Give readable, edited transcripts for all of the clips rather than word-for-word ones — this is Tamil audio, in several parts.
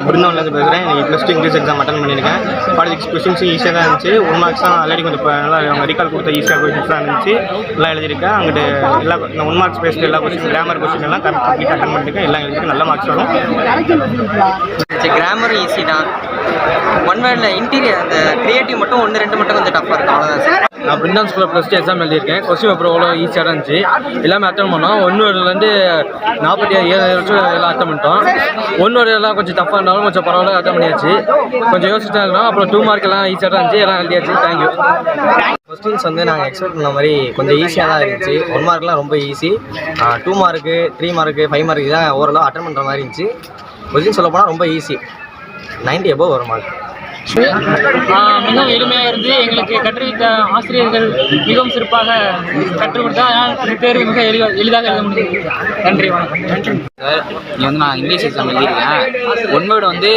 பிருந்தாவன்லேருந்து பேசுகிறேன். இன்னைக்கு +2 இங்கிலீஷ் எக்ஸாம் அட்டன் பண்ணியிருக்கேன். 46 கொஸ்டின்ஸும் ஈஸியாக தான் இருந்துச்சு. 1 மார்க்ஸ் தான் ஆல்ரெடி கொஞ்சம் நல்லா அவங்க ரீகால் கொடுத்த ஈஸியாக கொஸ்டின்ஸ் தான் இருந்துச்சு. எல்லாம் எழுதியிருக்கேன். அங்கிட்டு எல்லா 1 மார்க்ஸ் பேஸ்ட் எல்லா கொஸ்டின் கிராமர் கொஸ்டின் எல்லாம் கம்ப்ளீட் அட்டன் பண்ணியிருக்கேன். எல்லாம் எழுதிருக்கு. நல்ல மார்க்ஸ் வரும். கிராமரும் ஈஸி தான். ஒன் வேர்டில் இன்டீரியர் அந்த கிரியேட்டிவ் மட்டும் 1-2 மட்டும் கொஞ்சம் டஃப்பாக இருக்கும். அவ்வளோதான் சார். நான் பிருந்தாவன் ஸ்கூலில் +2 எக்ஸாம் எழுதியிருக்கேன். கொஸ்டின் பேப்பர் அவ்வளோ ஈஸியாக தான் இருந்துச்சு. எல்லாமே அட்டன் பண்ணோம். 1 வேர்டுலேருந்து 47 வருஷம் எல்லாம் அட்டன் பண்ணிட்டோம். 1 வேர்டு எல்லாம் கொஞ்சம் டஃப்பாக இருந்தாலும் கொஞ்சம் பரவாயில்ல அட்டன் பண்ணியாச்சு. கொஞ்சம் யோசிச்சுட்டு இருக்கணும். அப்புறம் 2 மார்க் எல்லாம் ஈஸியாக தான் இருந்துச்சு. எல்லாம் எழுதியாச்சு. தேங்க்யூ. கொஸ்டின்ஸ் நாங்கள் எக்ஸ்பெக்ட் பண்ண மாதிரி கொஞ்சம் ஈஸியாக தான் இருந்துச்சு. 1 மார்க்லாம் ரொம்ப ஈஸி. 2 மார்க்கு 3 மார்க்கு 5 மார்க்கு தான் ஓரளவு அட்டன் பண்ணுற மாதிரி இருந்துச்சு. கொஸ்டின் சொல்ல போனால் ரொம்ப ஈஸி. 90 above வரும் மார்க். மிகவும் எளிமையாக இருந்து எங்களுக்கு கற்றுவித்த ஆசிரியர்கள் மிகவும் சிறப்பாக கற்றுக் கொடுத்தால் தேர்வு மிக எளிதாக எழுத முடியும். நன்றி, வணக்கம். சார், இங்கே நான் இங்கிலீஷ் எக்ஸாம் எழுதியிருக்கேன். 1 வேர்டு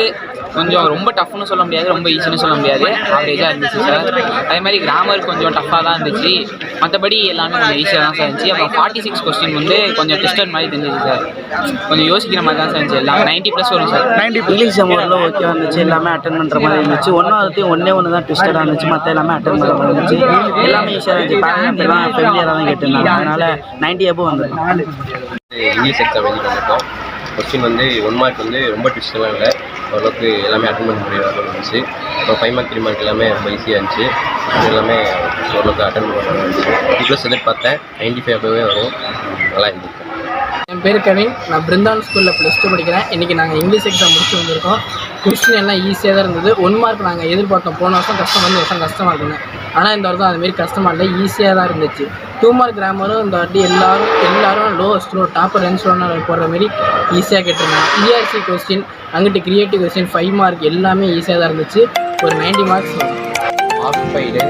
கொஞ்சம் ரொம்ப டஃப்னு சொல்ல முடியாது, ரொம்ப ஈஸின்னு சொல்ல முடியாது, ஆவரேஜாக இருந்துச்சு சார். அதே மாதிரி கிராமர் கொஞ்சம் டஃப்பாக தான் இருந்துச்சு. மற்றபடி எல்லாமே கொஞ்சம் ஈஸியாக தான் சார் இருந்துச்சு. அப்புறம் 46 கொஸ்டின் கொஞ்சம் டெஸ்டட் மாதிரி தெரிஞ்சிச்சு சார். கொஞ்சம் யோசிக்கிற மாதிரி தான் சார் இருந்துச்சு. எல்லாம் 90+ வரும் சார். இங்கிலீஷ் ஓரளவு ஓகேவாக இருந்துச்சு. எல்லாமே அட்டன் பண்ணுற மாதிரி இருந்துச்சு. 1 தான் ட்விஸ்டடாக இருந்துச்சு. மற்ற எல்லாமே அட்டன் பண்ணுற மாதிரி இருந்துச்சு. எல்லாமே ஈஸியாக இருந்துச்சு. பேரண்ட்லாம் ஃபெமிலியராக தான் கேட்டிருந்தாங்க. அதனால் 90 above வந்துடும். இங்கிலீஷ் எக்ஸாம் எழுதி பண்ணிட்டோம். கொஸ்டின் 1 மார்க் ரொம்ப ட்விஸ்டெல்லாம் இல்லை. ஓரளவுக்கு எல்லாமே அட்டன் பண்ண முடியாத இருந்துச்சு. அப்புறம் 5 மார்க் 3 மார்க் எல்லாமே ரொம்ப ஈஸியாக இருந்துச்சு. எல்லாமே ஓரளவுக்கு அட்டன் பண்ண இருந்துச்சு. ++ எதிர்பார்த்தேன். 95 above வரும். நல்லா இருந்துச்சு. என் பேர் கவின். நான் பிருந்தாவன் ஸ்கூலில் +2 படிக்கிறேன். இன்றைக்கி நாங்கள் இங்கிலீஷ் எக்ஸாம் முடிச்சு வந்திருக்கோம். கொஸ்டின் எல்லாம் ஈஸியாக தான் இருந்தது. 1 மார்க் நாங்கள் எதிர்பார்த்தோம். போன வருஷம் கஷ்டம் வந்து வருஷம் கஷ்டமாக இருக்குங்க. ஆனால் இந்த வருஷம் அதுமாரி கஷ்டமாக இல்லை, ஈஸியாக தான் இருந்துச்சு. 2 மார்க் கிராமரும் இந்த வாட்டி எல்லாரும் லோவஸ்ட் டாப்பர் ரேஞ்ச் போடுற மாரி ஈஸியாக கேட்டிருந்தாங்க. ERC கொஸ்டின் அங்கிட்டு கிரியேட்டிவ் கொஸ்டின் 5 மார்க் எல்லாமே ஈஸியாக தான் இருந்துச்சு. ஒரு 90 மார்க்ஸ் ஆக்குபைடு